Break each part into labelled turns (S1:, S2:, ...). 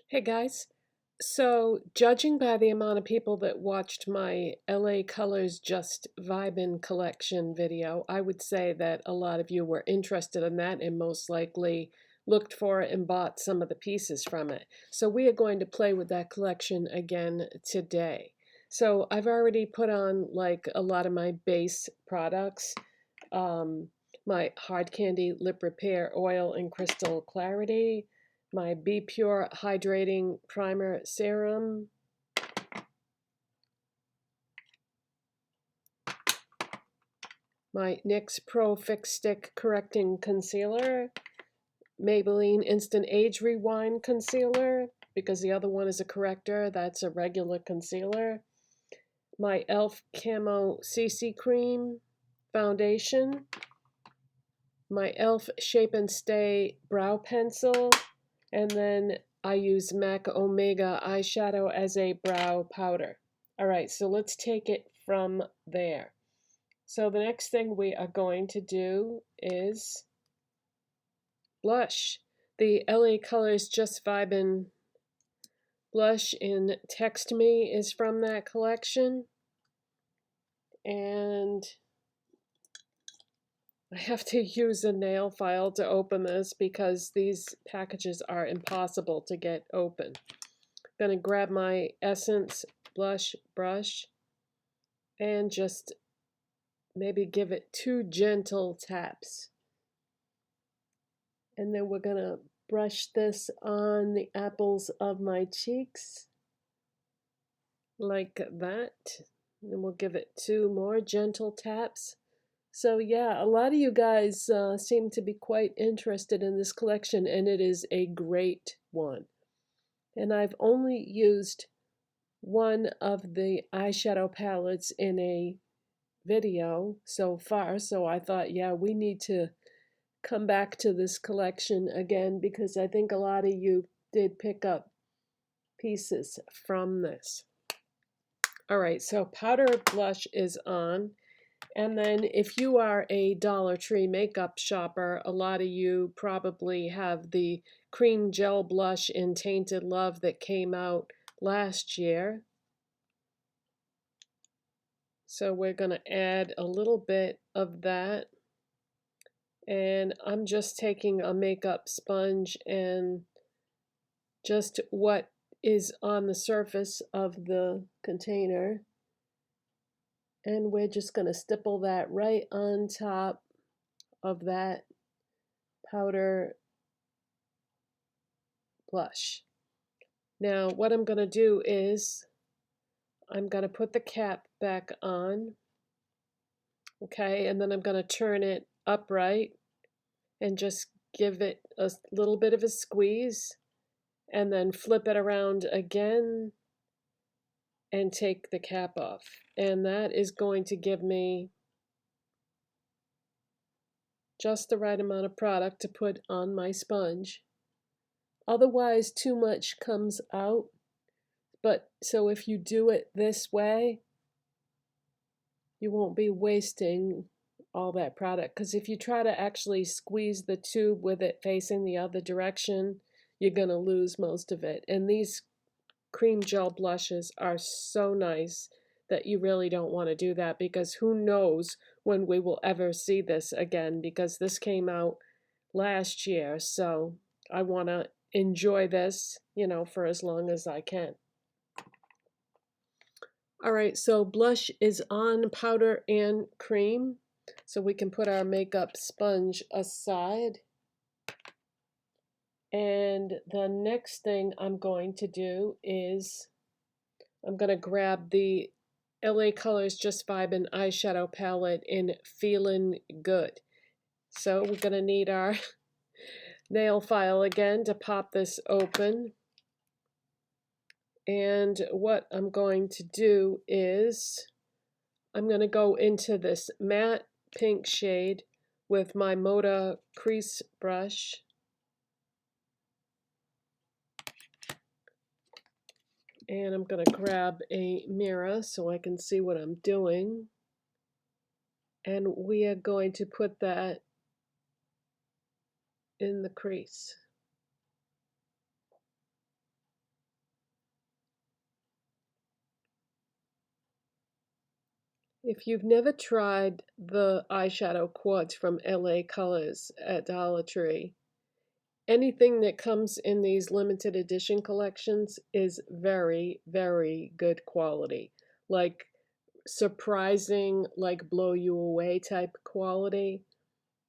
S1: Hey guys, so judging by the amount of people that watched my LA Colors Just Vibin collection video, I would say that a lot of you were interested in that and most likely looked for it and bought some of the pieces from it. So we are going to play with that collection again today. So I've already put on like a lot of my base products, um, my Hard Candy Lip Repair Oil in Crystal Clarity, my Be Pure Hydrating Primer Serum, my NYX Pro Fix Stick Correcting Concealer, Maybelline Instant Age Rewind Concealer, because the other one is a corrector, that's a regular concealer, my e.l.f. Camo CC Cream Foundation, my e.l.f. Shape and Stay Brow Pencil, and then I use MAC Omega eyeshadow as a brow powder. All right, so let's take it from there. So the next thing we are going to do is blush. The LA Colors Just Vibin blush in Text Me is from that collection. And I have to use a nail file to open this because these packages are impossible to get open. I'm going to grab my Essence blush brush and just maybe give it 2 gentle taps. And then we're going to brush this on the apples of my cheeks like that. And we'll give it 2 more gentle taps. So yeah, a lot of you guys seem to be quite interested in this collection, and it is a great one. And I've only used one of the eyeshadow palettes in a video so far, so I thought, yeah, we need to come back to this collection again because I think a lot of you did pick up pieces from this. All right, so powder blush is on. And then if you are a Dollar Tree makeup shopper, a lot of you probably have the cream gel blush in Tainted Love that came out last year. So we're going to add a little bit of that. And I'm just taking a makeup sponge and just what is on the surface of the container. And we're just going to stipple that right on top of that powder blush. Now what I'm going to do is I'm going to put the cap back on, okay, and then I'm going to turn it upright and just give it a little bit of a squeeze and then flip it around again and take the cap off. And that is going to give me just the right amount of product to put on my sponge. Otherwise, too much comes out. But so if you do it this way, you won't be wasting all that product. Because if you try to actually squeeze the tube with it facing the other direction, you're going to lose most of it. And these cream gel blushes are so nice that you really don't want to do that because who knows when we will ever see this again, because this came out last year. So I want to enjoy this, for as long as I can. All right, so blush is on, powder and cream. So we can put our makeup sponge aside. And the next thing I'm going to do is I'm going to grab the LA Colors Just Vibin eyeshadow palette in Feelin Good. So we're going to need our nail file again to pop this open. And what I'm going to do is I'm going to go into this matte pink shade with my Moda crease brush. And I'm going to grab a mirror so I can see what I'm doing. And we are going to put that in the crease. If you've never tried the eyeshadow quads from LA Colors at Dollar Tree, anything that comes in these limited edition collections is very, very good quality. Like surprising, like blow you away type quality.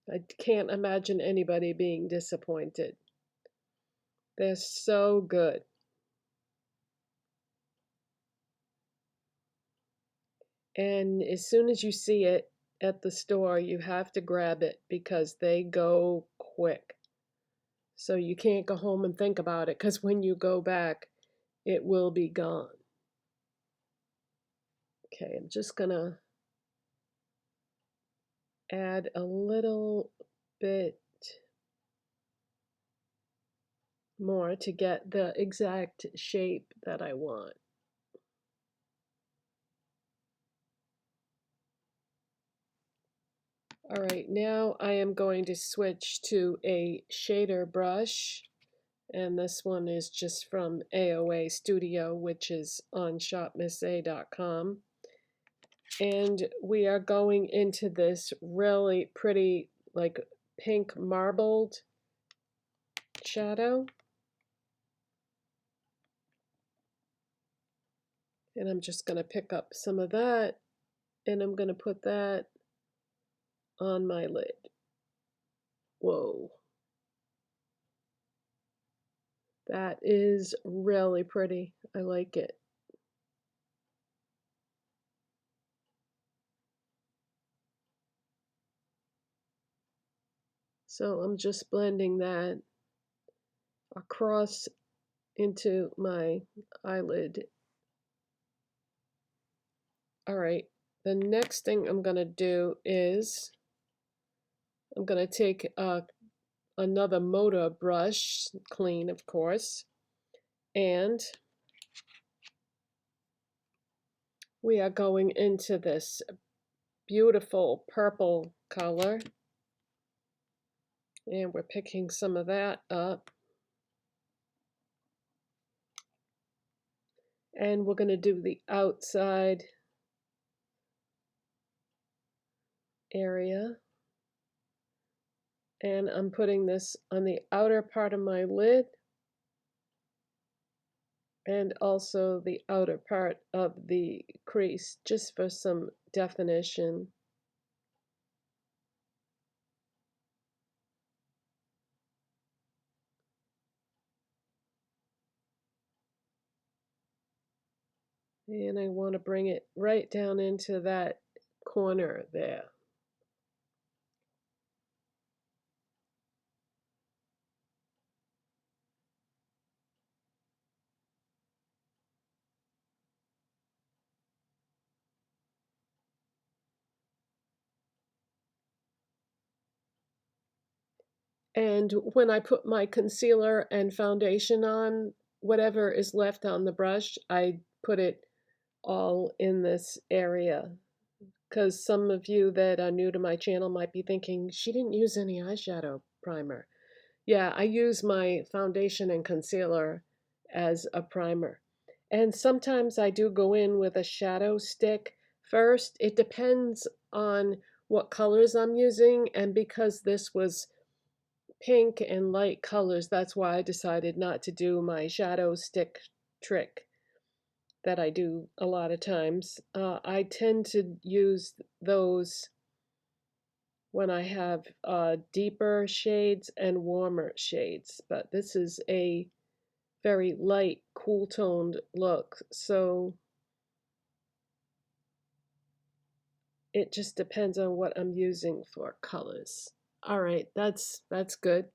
S1: I can't imagine anybody being disappointed. They're so good. And as soon as you see it at the store, you have to grab it because they go quick. So you can't go home and think about it because when you go back, it will be gone. Okay, I'm just gonna add a little bit more to get the exact shape that I want. All right, now I am going to switch to a shader brush, and this one is just from AOA Studio, which is on shopmissa.com. And we are going into this really pretty, like pink marbled shadow. And I'm just going to pick up some of that, and I'm going to put that on my lid. Whoa. That is really pretty. I like it. So I'm just blending that across into my eyelid. All right, the next thing I'm going to do is I'm going to take another motor brush, clean of course, and we are going into this beautiful purple color, and we're picking some of that up, and we're going to do the outside area, and I'm putting this on the outer part of my lid and also the outer part of the crease just for some definition. And I want to bring it right down into that corner there. And when I put my concealer and foundation on, whatever is left on the brush, I put it all in this area. Because some of you that are new to my channel might be thinking, she didn't use any eyeshadow primer. Yeah, I use my foundation and concealer as a primer. And sometimes I do go in with a shadow stick first. It depends on what colors I'm using, and because this was pink and light colors, that's why I decided not to do my shadow stick trick that I do a lot of times. I tend to use those when I have deeper shades and warmer shades, but this is a very light, cool toned look, so it just depends on what I'm using for colors. All right, that's good.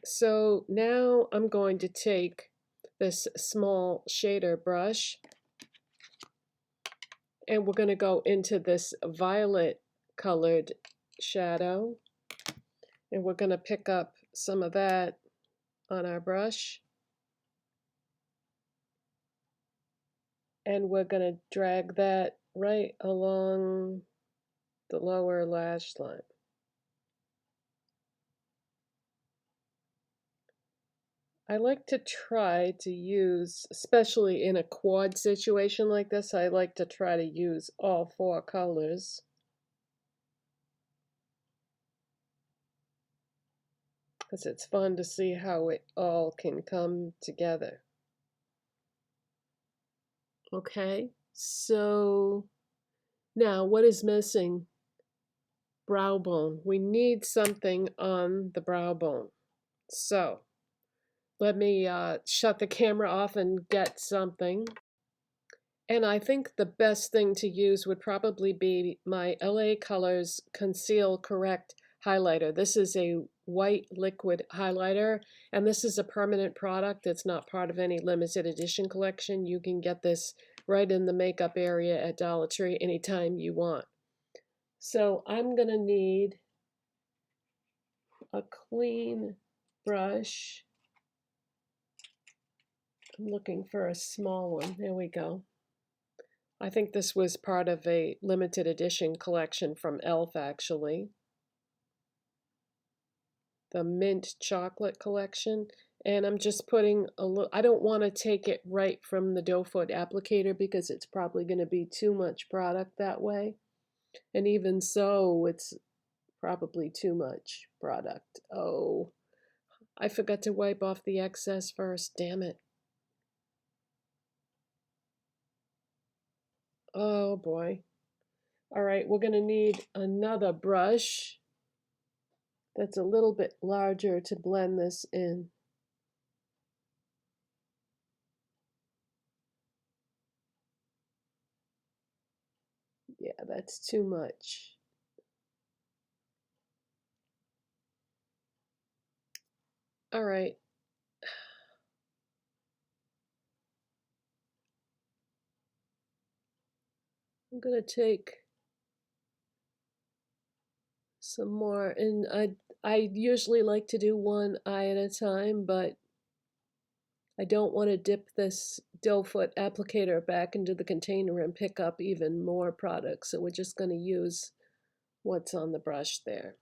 S1: So now I'm going to take this small shader brush, and we're going to go into this violet colored shadow, and we're going to pick up some of that on our brush, and we're going to drag that right along the lower lash line. I like to try to use, especially in a quad situation like this, I like to try to use all four colors. Because it's fun to see how it all can come together. Okay, so now what is missing? Brow bone. We need something on the brow bone. So let me shut the camera off and get something. And I think the best thing to use would probably be my LA Colors Conceal Correct highlighter. This is a white liquid highlighter, and this is a permanent product. It's not part of any limited edition collection. You can get this right in the makeup area at Dollar Tree anytime you want. So I'm going to need a clean brush. I'm looking for a small one. There we go. I think this was part of a limited edition collection from e.l.f. actually. The mint chocolate collection. And I'm just putting a little, I don't want to take it right from the doe foot applicator because it's probably going to be too much product that way. And even so, it's probably too much product. Oh, I forgot to wipe off the excess first. Damn it. Oh boy. All right, we're going to need another brush that's a little bit larger to blend this in. Yeah, that's too much. All right. I'm going to take some more, and I usually like to do one eye at a time, but I don't want to dip this doe foot applicator back into the container and pick up even more product, so we're just going to use what's on the brush there.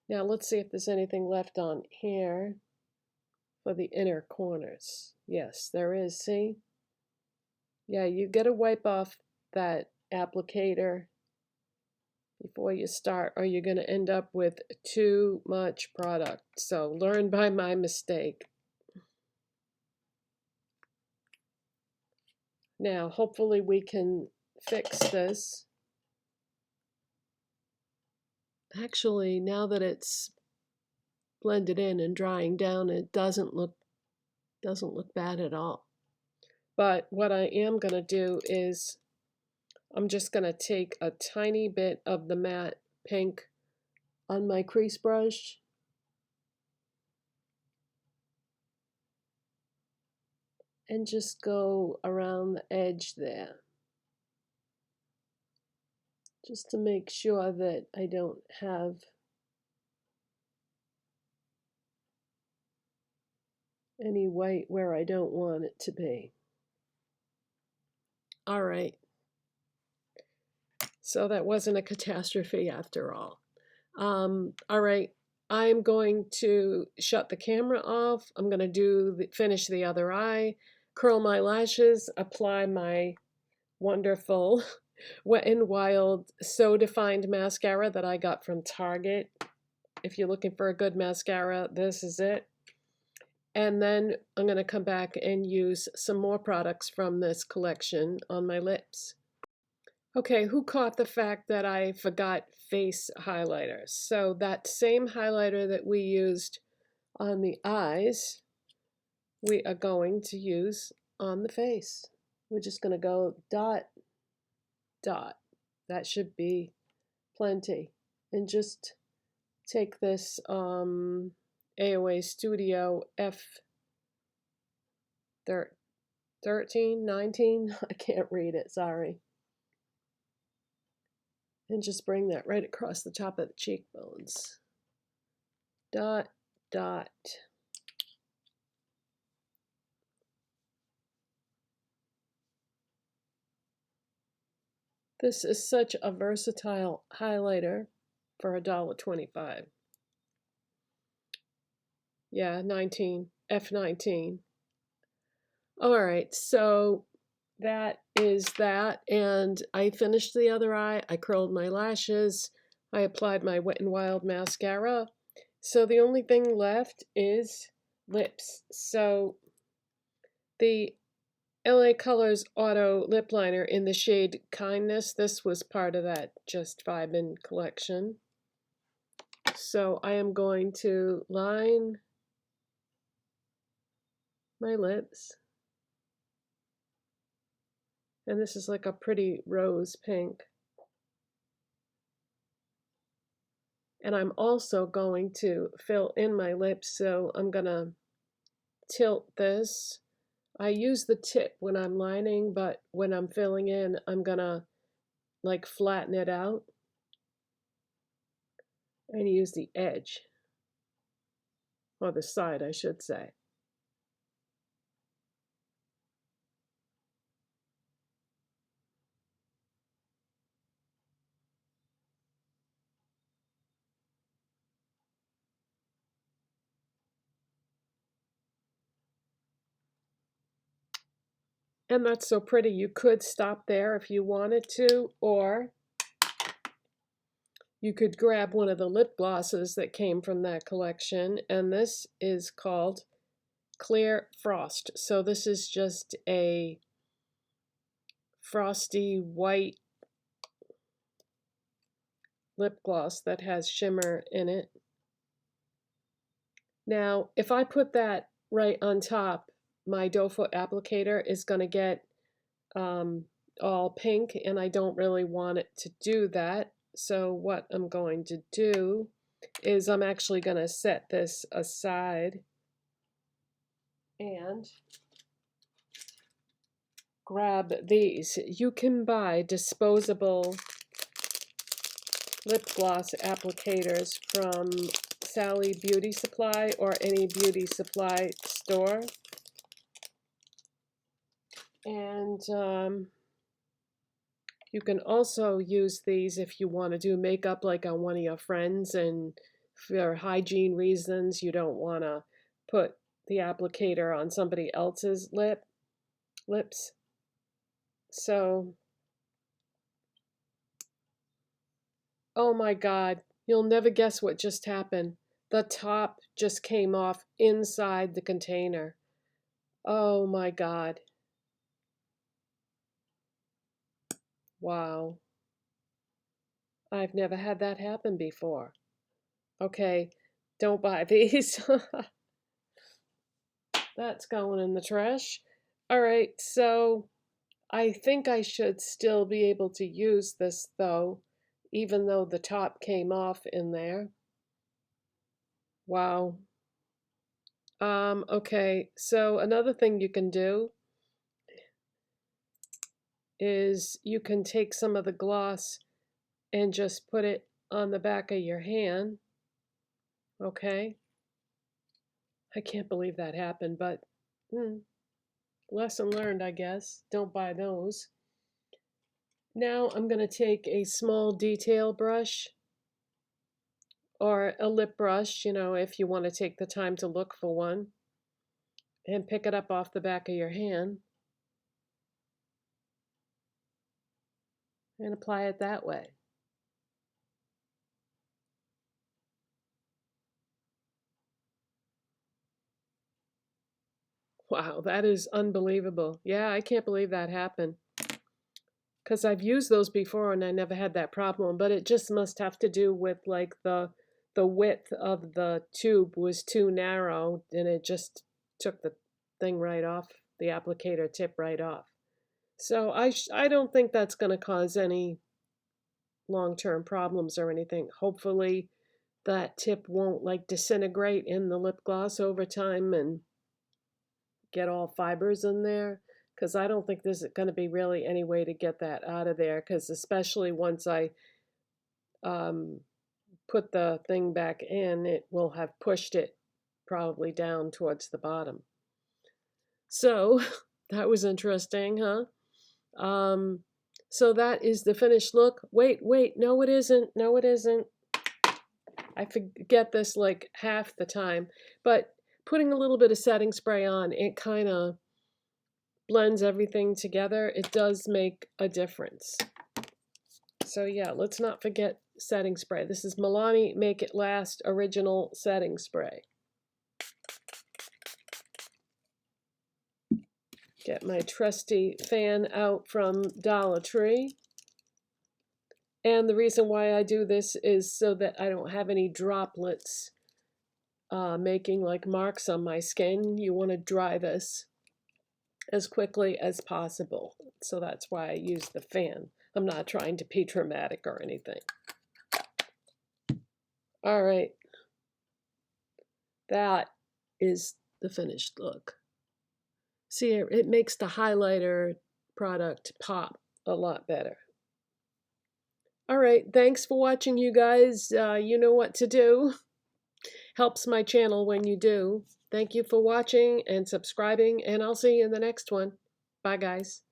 S1: Now let's see if there's anything left on here for the inner corners. Yes, there is, see? Yeah, you got to wipe off that applicator before you start, or you're going to end up with too much product. So learn by my mistake. Now, hopefully we can fix this. Actually, now that it's blended in and drying down, it doesn't look bad at all. But what I am going to do is I'm just going to take a tiny bit of the matte pink on my crease brush and just go around the edge there, just to make sure that I don't have any white where I don't want it to be. All right. So that wasn't a catastrophe after all. All right. I'm going to shut the camera off. I'm going to finish the other eye, curl my lashes, apply my wonderful Wet n Wild So Defined mascara that I got from Target. If you're looking for a good mascara, this is it. And then I'm going to come back and use some more products from this collection on my lips. Okay, who caught the fact that I forgot face highlighters? So that same highlighter that we used on the eyes, we are going to use on the face. We're just going to go dot, dot. That should be plenty. And just take this AOA Studio F13, 19, I can't read it, sorry. And just bring that right across the top of the cheekbones. Dot, dot. This is such a versatile highlighter for $1.25. Yeah, 19, F19. All right, so that is that. And I finished the other eye. I curled my lashes. I applied my Wet n Wild mascara. So the only thing left is lips. So the LA Colors Auto Lip Liner in the shade Kindness. This was part of that Just Vibin collection. So I am going to line my lips. And this is like a pretty rose pink. And I'm also going to fill in my lips, so I'm going to tilt this. I use the tip when I'm lining, but when I'm filling in, I'm going to like flatten it out and use the edge, or the side, I should say. And that's so pretty. You could stop there if you wanted to, or you could grab one of the lip glosses that came from that collection, and this is called Clear Frost. So this is just a frosty white lip gloss that has shimmer in it. Now, if I put that right on top, my doe foot applicator is going to get all pink, and I don't really want it to do that. So what I'm going to do is I'm actually going to set this aside and grab these. You can buy disposable lip gloss applicators from Sally Beauty Supply or any beauty supply store. And you can also use these if you want to do makeup like on one of your friends, and for hygiene reasons you don't want to put the applicator on somebody else's lips. So, oh my God, you'll never guess what just happened. The top just came off inside the container. Oh my God. Wow. I've never had that happen before. Okay, don't buy these. That's going in the trash. All right, so I think I should still be able to use this though, even though the top came off in there. Wow. Okay, so another thing you can do is you can take some of the gloss and just put it on the back of your hand. Okay. I can't believe that happened, but lesson learned, I guess. Don't buy those. Now I'm going to take a small detail brush or a lip brush, if you want to take the time to look for one, and pick it up off the back of your hand and apply it that way. Wow, that is unbelievable. Yeah, I can't believe that happened. Because I've used those before and I never had that problem, but it just must have to do with like the width of the tube was too narrow and it just took the thing right off, the applicator tip right off. So I don't think that's going to cause any long-term problems or anything. Hopefully that tip won't like disintegrate in the lip gloss over time and get all fibers in there, because I don't think there's going to be really any way to get that out of there, because especially once I put the thing back in, it will have pushed it probably down towards the bottom. So that was interesting, huh? So that is the finished look. Wait, no it isn't. No it isn't. I forget this like half the time. But putting a little bit of setting spray on, it kind of blends everything together. It does make a difference. So yeah, let's not forget setting spray. This is Milani Make It Last Original Setting Spray. Get my trusty fan out from Dollar Tree. And the reason why I do this is so that I don't have any droplets making like marks on my skin. You want to dry this as quickly as possible. So that's why I use the fan. I'm not trying to be dramatic or anything. All right. That is the finished look. See, it makes the highlighter product pop a lot better. All right, thanks for watching, you guys. You know what to do. Helps my channel when you do. Thank you for watching and subscribing, and I'll see you in the next one. Bye, guys.